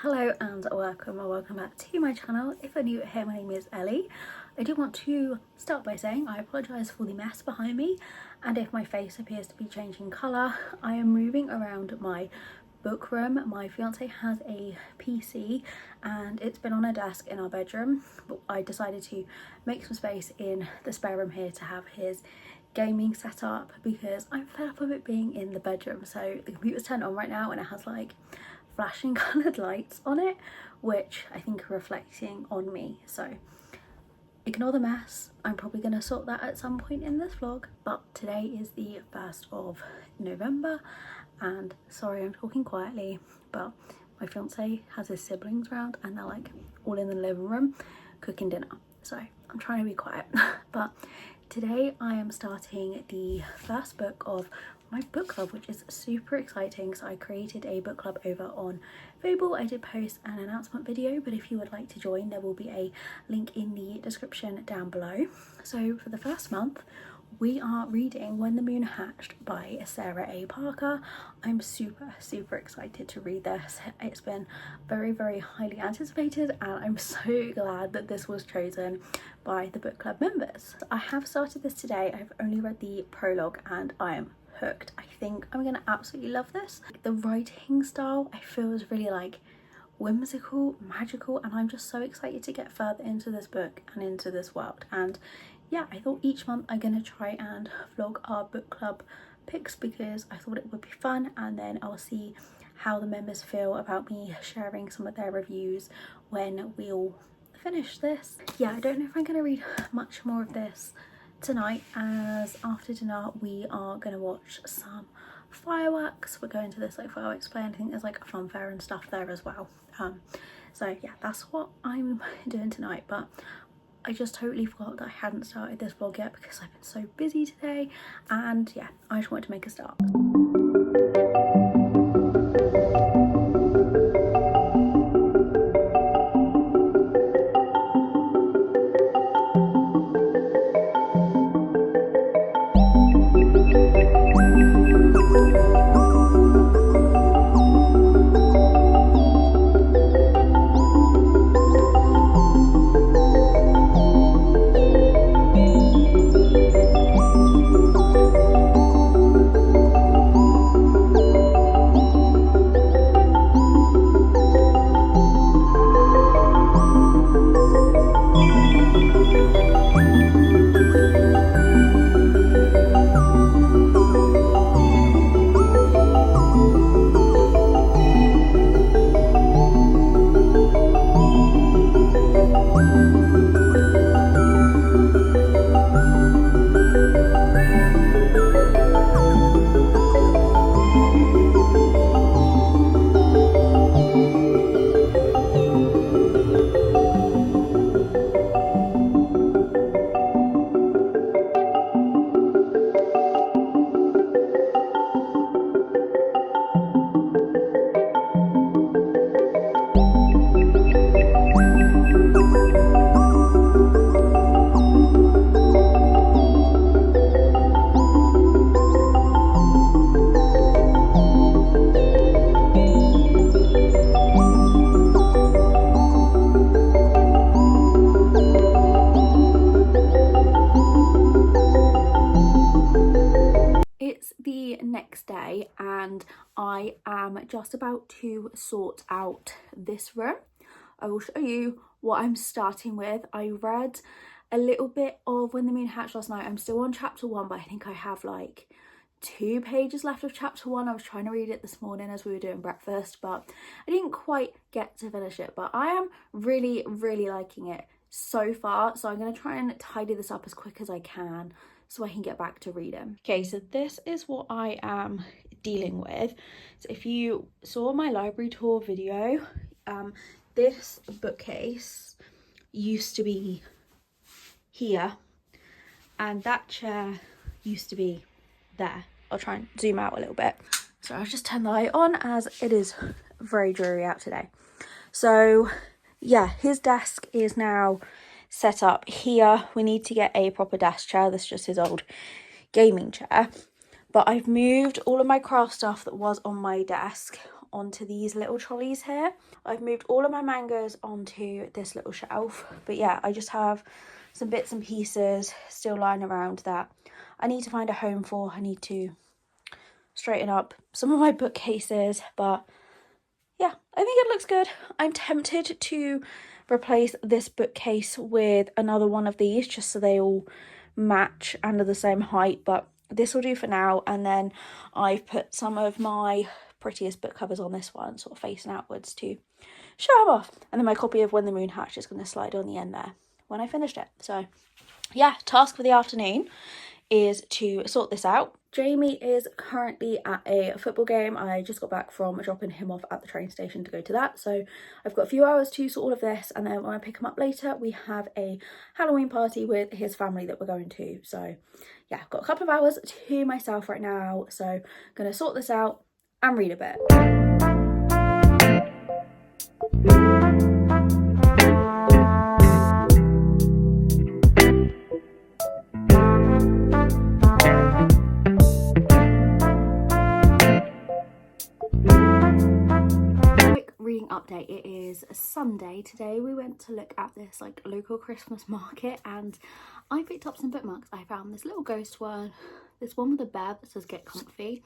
Hello and welcome back to my channel. If you're new here, my name is Ellie. I do want to start by saying I apologise for the mess behind me, and if my face appears to be changing colour. I am moving around my book room. My fiance has a PC and it's been on a desk in our bedroom, but I decided to make some space in the spare room here to have his gaming set up because I'm fed up of it being in the bedroom. So the computer's turned on right now and it has like flashing coloured lights on it, which I think are reflecting on me. So ignore the mess. I'm probably going to sort that at some point in this vlog, but today is the 1st of November and sorry I'm talking quietly, but my fiance has his siblings around and they're like all in the living room cooking dinner, so I'm trying to be quiet. But today I am starting the first book of my book club, which is super exciting. So I created a book club over on Fable. I did post an announcement video, but if you would like to join, there will be a link in the description down below. So for the first month we are reading When the Moon Hatched by Sarah A. Parker. I'm super excited to read this. It's been very highly anticipated and I'm so glad that this was chosen by the book club members. I have started this today. I've only read the prologue and I am hooked. I think I'm gonna absolutely love this. The writing style I feel is really like whimsical, magical, and I'm just so excited to get further into this book and into this world. And yeah, I thought each month I'm gonna try and vlog our book club picks because I thought it would be fun, and then I'll see how the members feel about me sharing some of their reviews when we all finish this. Yeah, I don't know if I'm gonna read much more of this tonight, as after dinner we are going to watch some fireworks. We're going to this like fireworks play and I think there's like a fun fair and stuff there as well. So yeah, that's what I'm doing tonight. But I just totally forgot that I hadn't started this vlog yet because I've been so busy today, and yeah, I just wanted to make a start. Next day and I am just about to sort out this room. I will show you what I'm starting with. I read a little bit of When the Moon Hatched last night. I'm still on chapter 1, but I think I have like 2 pages left of chapter 1. I was trying to read it this morning as we were doing breakfast, but I didn't quite get to finish it. But I am really liking it so far, so I'm going to try and tidy this up as quick as I can so I can get back to reading. Okay, so this is what I am dealing with. So if you saw my library tour video, this bookcase used to be here and that chair used to be there. I'll try and zoom out a little bit. So I'll just turn the light on as it is very dreary out today. So yeah, his desk is now set up here. We need to get a proper desk chair. This is just his old gaming chair. But I've moved all of my craft stuff that was on my desk onto these little trolleys here. I've moved all of my mangas onto this little shelf, but yeah, I just have some bits and pieces still lying around that I need to find a home for. I need to straighten up some of my bookcases, but yeah, I think it looks good. I'm tempted to replace this bookcase with another one of these just so they all match and are the same height, but this will do for now. And then I've put some of my prettiest book covers on this one, sort of facing outwards to show them off. And then my copy of When the Moon Hatched is going to slide on the end there when I finished it. So yeah, task for the afternoon is to sort this out. Jamie is currently at a football game. I just got back from dropping him off at the train station to go to that, so I've got a few hours to sort all of this, and then when I pick him up later we have a Halloween party with his family that we're going to. So yeah, I've got a couple of hours to myself right now, so I'm gonna sort this out and read a bit. Update. It is Sunday today. We went to look at this like local Christmas market and I picked up some bookmarks. I found this little ghost one, this one with a bear that says get comfy,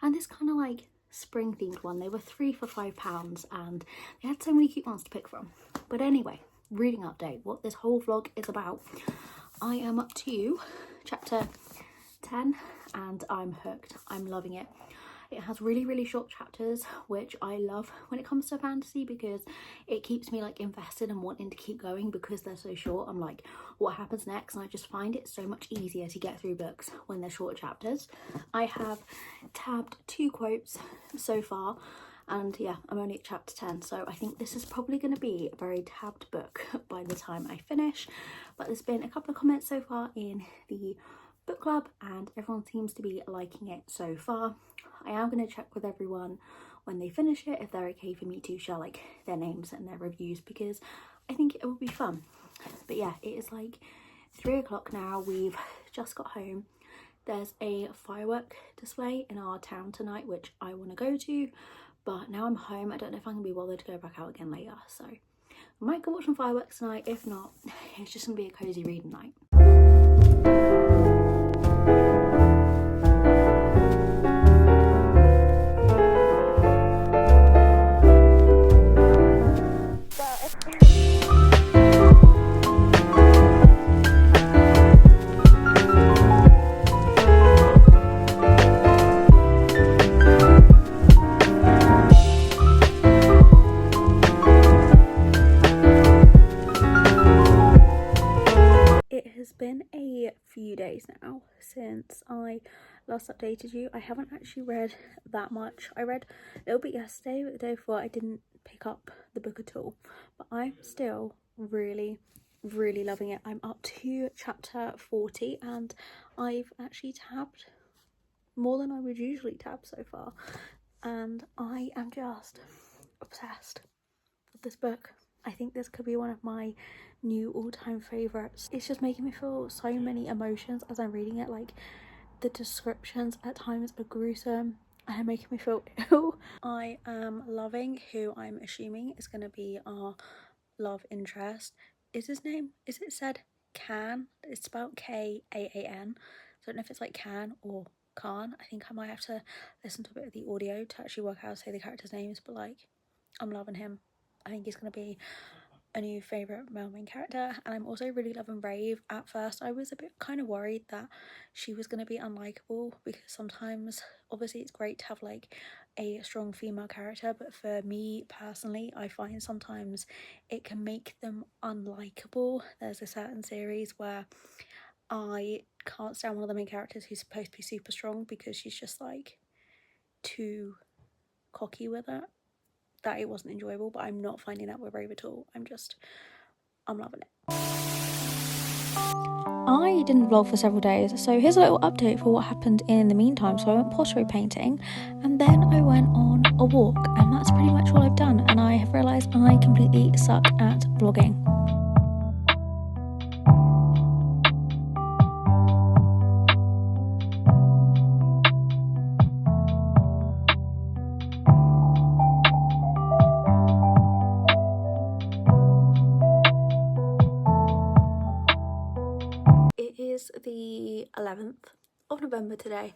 and this kind of like spring themed one. They were 3 for £5 and they had so many cute ones to pick from. But anyway, reading update, what this whole vlog is about. I am up to chapter 10 and I'm hooked. I'm loving it. It has really short chapters, which I love when it comes to fantasy because it keeps me like invested and wanting to keep going because they're so short. I'm like, what happens next? And I just find it so much easier to get through books when they're short chapters. I have tabbed 2 quotes so far, and yeah, I'm only at chapter 10, so I think this is probably going to be a very tabbed book by the time I finish. But there's been a couple of comments so far in the book club and everyone seems to be liking it so far. I am going to check with everyone when they finish it if they're okay for me to share like their names and their reviews because I think it will be fun. But yeah, it is like 3 o'clock now. We've just got home. There's a firework display in our town tonight which I want to go to, but now I'm home. I don't know if I'm going to be bothered to go back out again later, so I might go watch some fireworks tonight. If not, it's just going to be a cozy reading night. Now since I last updated you. I haven't actually read that much. I read a little bit yesterday, but the day before I didn't pick up the book at all, but I'm still really loving it. I'm up to chapter 40 and I've actually tabbed more than I would usually tab so far, and I am just obsessed with this book. I think this could be one of my new all-time favourites. It's just making me feel so many emotions as I'm reading it. Like, the descriptions at times are gruesome and are making me feel ill. I am loving who I'm assuming is going to be our love interest. Is his name, is it said Can? It's spelled K-A-A-N. I don't know if it's like Can or Khan. I think I might have to listen to a bit of the audio to actually work out how to say the characters' names, but like, I'm loving him. I think he's going to be a new favourite male main character, and I'm also really loving Brave. At first I was a bit kind of worried that she was going to be unlikable, because sometimes obviously it's great to have like a strong female character, but for me personally I find sometimes it can make them unlikable. There's a certain series where I can't stand one of the main characters who's supposed to be super strong because she's just like too cocky with it, that it wasn't enjoyable. But I'm not finding that with Brave at all. I'm loving it. I didn't vlog for several days, so here's a little update for what happened in the meantime. So I went pottery painting and then I went on a walk, and that's pretty much all I've done, and I have realised I completely suck at vlogging. the 11th of November today,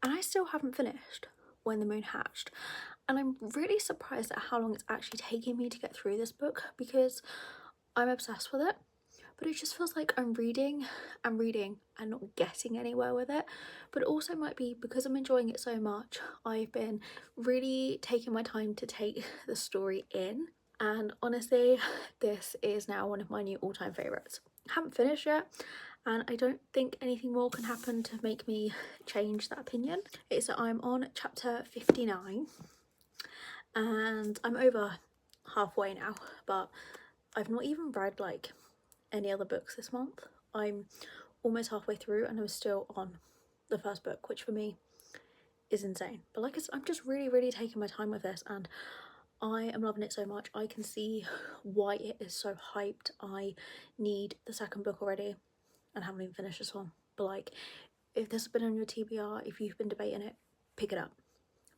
and I still haven't finished When the Moon Hatched, and I'm really surprised at how long it's actually taking me to get through this book, because I'm obsessed with it, but it just feels like I'm reading and reading and not getting anywhere with it. But it also might be because I'm enjoying it so much, I've been really taking my time to take the story in, and honestly this is now one of my new all-time favourites. I haven't finished yet, and I don't think anything more can happen to make me change that opinion. So I'm on chapter 59 and I'm over halfway now, but I've not even read like any other books this month. I'm almost halfway through and I'm still on the first book, which for me is insane. But like I said, I'm just really taking my time with this, and I am loving it so much. I can see why it is so hyped. I need the second book already and haven't even finished this one. But like, if this has been on your TBR, if you've been debating it, pick it up.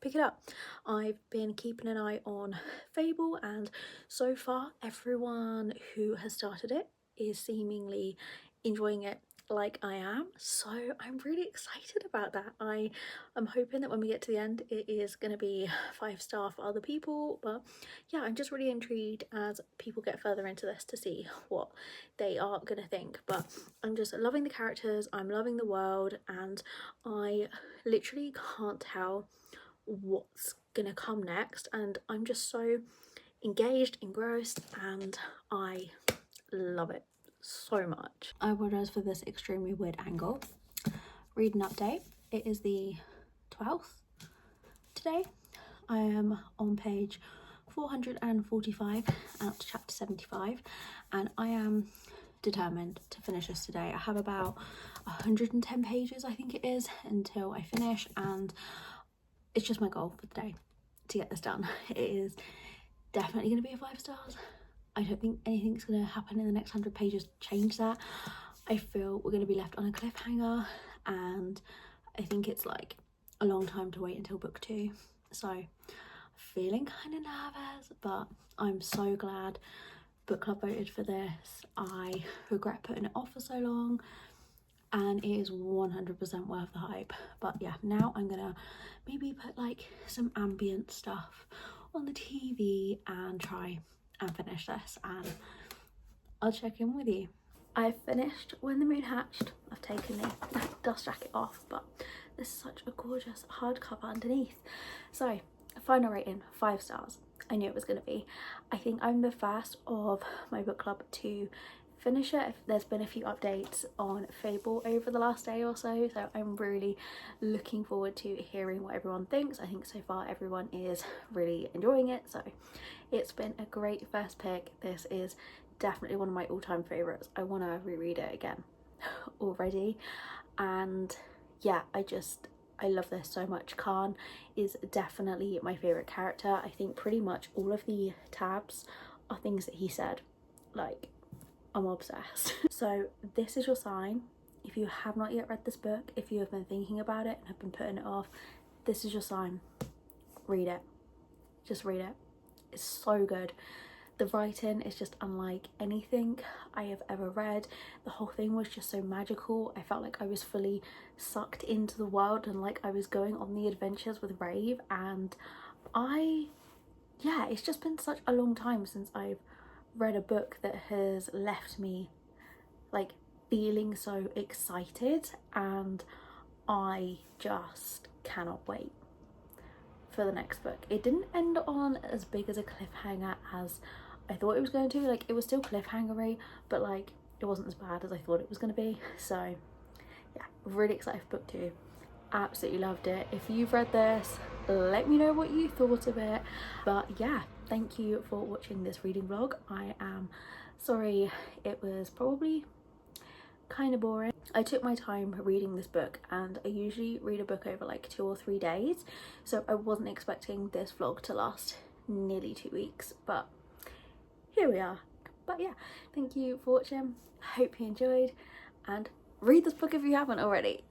Pick it up. I've been keeping an eye on Fable, and so far everyone who has started it is seemingly enjoying it like I am, so I'm really excited about that. I'm hoping that when we get to the end it is going to be 5-star for other people, but yeah, I'm just really intrigued as people get further into this to see what they are going to think. But I'm just loving the characters, I'm loving the world, and I literally can't tell what's gonna come next, and I'm just so engaged, engrossed, and I love it so much. I apologise for this extremely weird angle. Read an update. It is the 12th today. I am on page 445 out to chapter 75, and I am determined to finish this today. I have about 110 pages, I think it is, until I finish, and it's just my goal for the day to get this done. It is definitely going to be a 5 stars. I don't think anything's going to happen in the next 100 pages to change that. I feel we're going to be left on a cliffhanger, and I think it's like a long time to wait until book 2. So I'm feeling kind of nervous, but I'm so glad book club voted for this. I regret putting it off for so long, and it is 100% worth the hype. But yeah, now I'm gonna maybe put like some ambient stuff on the TV and try and finish this, and I'll check in with you. I've finished When the Moon Hatched. I've taken the dust jacket off, but this is such a gorgeous hardcover underneath. So final rating, 5 stars. I knew it was going to be. I think I'm the first of my book club to finish it. There's been a few updates on Fable over the last day or so, so I'm really looking forward to hearing what everyone thinks. I think so far everyone is really enjoying it, so it's been a great first pick. This is definitely one of my all-time favorites. I want to reread it again already, and yeah, I love this so much. Khan is definitely my favorite character. I think pretty much all of the tabs are things that he said. Like, I'm obsessed. So this is your sign. If you have not yet read this book, if you have been thinking about it and have been putting it off, this is your sign. Read it. Just read it. It's so good. The writing is just unlike anything I have ever read. The whole thing was just so magical. I felt like I was fully sucked into the world and like I was going on the adventures with Rave, and yeah, it's just been such a long time since I've read a book that has left me like feeling so excited, and I just cannot wait for the next book. It didn't end on as big as a cliffhanger as I thought it was going to. Like, it was still cliffhangery, but like it wasn't as bad as I thought it was going to be. So yeah, really excited for book 2. Absolutely loved it. If you've read this, let me know what you thought of it. But yeah, thank you for watching this reading vlog. I am sorry it was probably kind of boring. I took my time reading this book, and I usually read a book over like 2 or 3 days, so I wasn't expecting this vlog to last nearly 2 weeks, but here we are. But yeah, thank you for watching. I hope you enjoyed, and read this book if you haven't already.